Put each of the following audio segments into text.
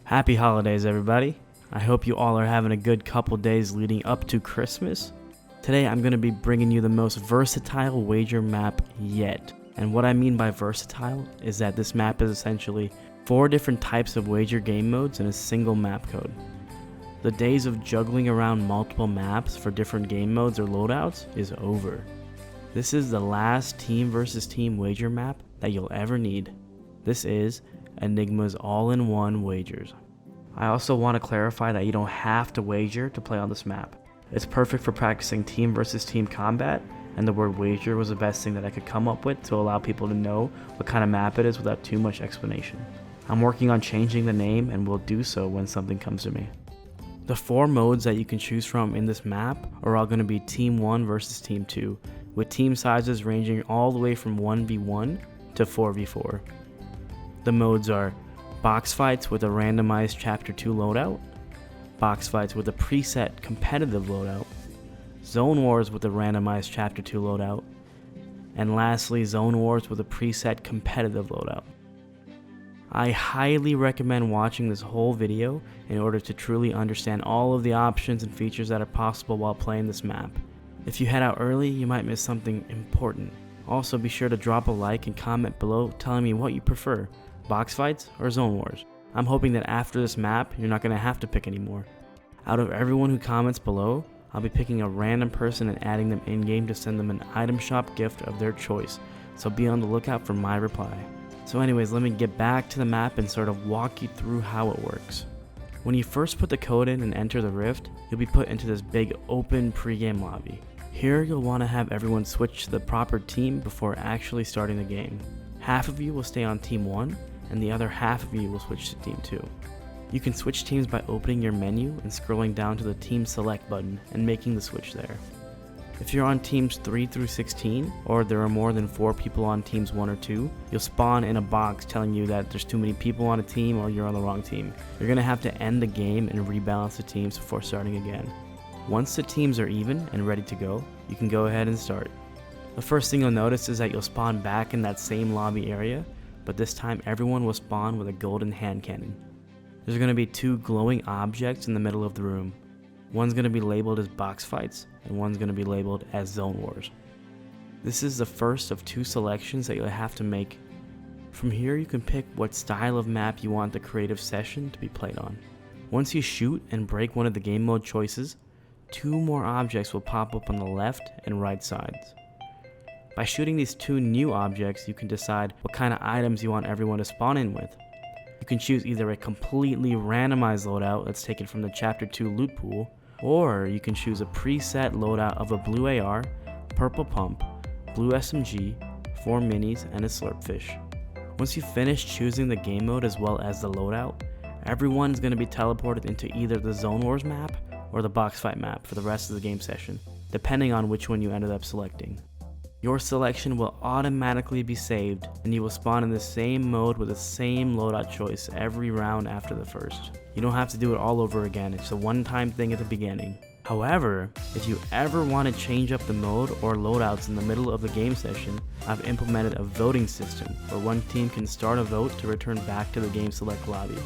Happy holidays, everybody. I hope you all are having a good couple days leading up to Christmas. Today I'm going to be bringing you the most versatile wager map yet. And what I mean by versatile is that this map is essentially 4 different types of wager game modes in a single map code. The days of juggling around multiple maps for different game modes or loadouts is over. This is the last team versus team wager map that you'll ever need. This is Enigma's all-in-one wagers. I also want to clarify that you don't have to wager to play on this map. It's perfect for practicing team versus team combat, and the word wager was the best thing that I could come up with to allow people to know what kind of map it is without too much explanation. I'm working on changing the name and will do so when something comes to me. The 4 modes that you can choose from in this map are all going to be Team 1 versus Team 2, with team sizes ranging all the way from 1v1 to 4v4. The modes are box fights with a randomized Chapter 2 loadout, box fights with a preset competitive loadout, zone wars with a randomized Chapter 2 loadout, and lastly zone wars with a preset competitive loadout. I highly recommend watching this whole video in order to truly understand all of the options and features that are possible while playing this map. If you head out early, you might miss something important. Also, be sure to drop a like and comment below telling me what you prefer, box fights or zone wars. I'm hoping that after this map, you're not going to have to pick anymore. Out of everyone who comments below, I'll be picking a random person and adding them in-game to send them an item shop gift of their choice, so be on the lookout for my reply. So anyways, let me get back to the map and sort of walk you through how it works. When you first put the code in and enter the rift, you'll be put into this big open pregame lobby. Here you'll want to have everyone switch to the proper team before actually starting the game. Half of you will stay on Team 1, and the other half of you will switch to Team 2. You can switch teams by opening your menu and scrolling down to the Team Select button and making the switch there. If you're on teams 3 through 16, or there are more than 4 people on teams 1 or 2, you'll spawn in a box telling you that there's too many people on a team or you're on the wrong team. You're going to have to end the game and rebalance the teams before starting again. Once the teams are even and ready to go, you can go ahead and start. The first thing you'll notice is that you'll spawn back in that same lobby area, but this time everyone will spawn with a golden hand cannon. There's going to be 2 glowing objects in the middle of the room. One's going to be labeled as box fights, and one's going to be labeled as zone wars. This is the first of 2 selections that you'll have to make. From here you can pick what style of map you want the creative session to be played on. Once you shoot and break one of the game mode choices, 2 more objects will pop up on the left and right sides. By shooting these 2 new objects, you can decide what kind of items you want everyone to spawn in with. You can choose either a completely randomized loadout that's taken from the Chapter 2 loot pool, or you can choose a preset loadout of a blue AR, purple pump, blue SMG, 4 minis, and a slurpfish. Once you finish choosing the game mode as well as the loadout, everyone is going to be teleported into either the Zone Wars map or the box fight map for the rest of the game session, depending on which one you ended up selecting. Your selection will automatically be saved, and you will spawn in the same mode with the same loadout choice every round after the first. You don't have to do it all over again, it's a one-time thing at the beginning. However, if you ever want to change up the mode or loadouts in the middle of the game session, I've implemented a voting system where one team can start a vote to return back to the game select lobby.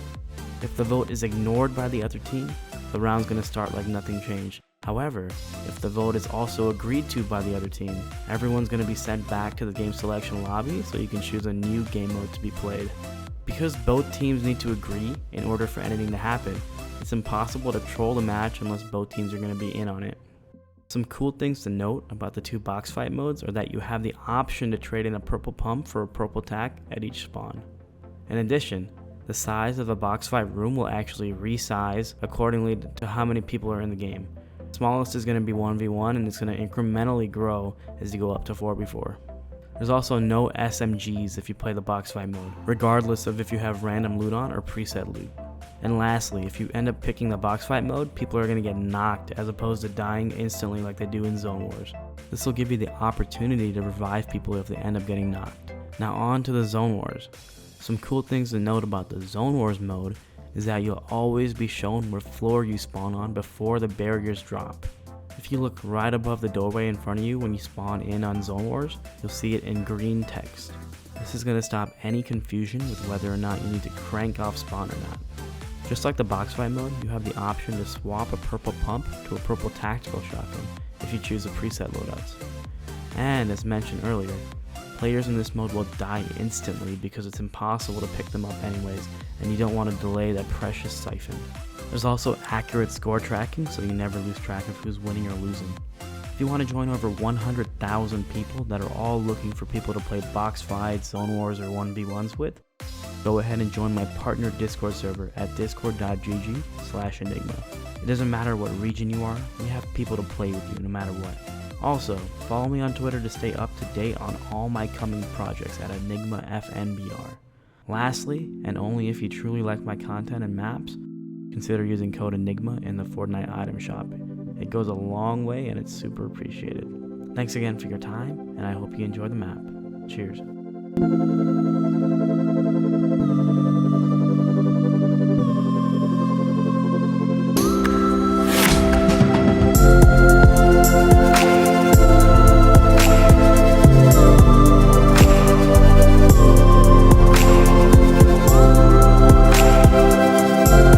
If the vote is ignored by the other team, the round's going to start like nothing changed. However, if the vote is also agreed to by the other team, everyone's going to be sent back to the game selection lobby so you can choose a new game mode to be played. Because both teams need to agree in order for anything to happen, it's impossible to troll the match unless both teams are going to be in on it. Some cool things to note about the 2 box fight modes are that you have the option to trade in a purple pump for a purple tack at each spawn. In addition, the size of the box fight room will actually resize accordingly to how many people are in the game. Smallest is going to be 1v1, and it's going to incrementally grow as you go up to 4v4. There's also no SMGs if you play the box fight mode, regardless of if you have random loot on or preset loot. And lastly, if you end up picking the box fight mode, people are going to get knocked as opposed to dying instantly like they do in Zone Wars. This will give you the opportunity to revive people if they end up getting knocked. Now on to the Zone Wars. Some cool things to note about the Zone Wars mode is that you'll always be shown what floor you spawn on before the barriers drop. If you look right above the doorway in front of you when you spawn in on Zone Wars, you'll see it in green text. This is going to stop any confusion with whether or not you need to crank off spawn or not. Just like the box fight mode, you have the option to swap a purple pump to a purple tactical shotgun if you choose the preset loadouts. And as mentioned earlier, players in this mode will die instantly because it's impossible to pick them up anyways, and you don't want to delay that precious siphon. There's also accurate score tracking, so you never lose track of who's winning or losing. If you want to join over 100,000 people that are all looking for people to play box fights, zone wars, or 1v1s with, go ahead and join my partner Discord server at discord.gg/enigma. It doesn't matter what region you are, we have people to play with you no matter what. Also, follow me on Twitter to stay up to date on all my coming projects at EnigmaFNBR. Lastly, and only if you truly like my content and maps, consider using code Enigma in the Fortnite item shop. It goes a long way and it's super appreciated. Thanks again for your time, and I hope you enjoy the map. Cheers.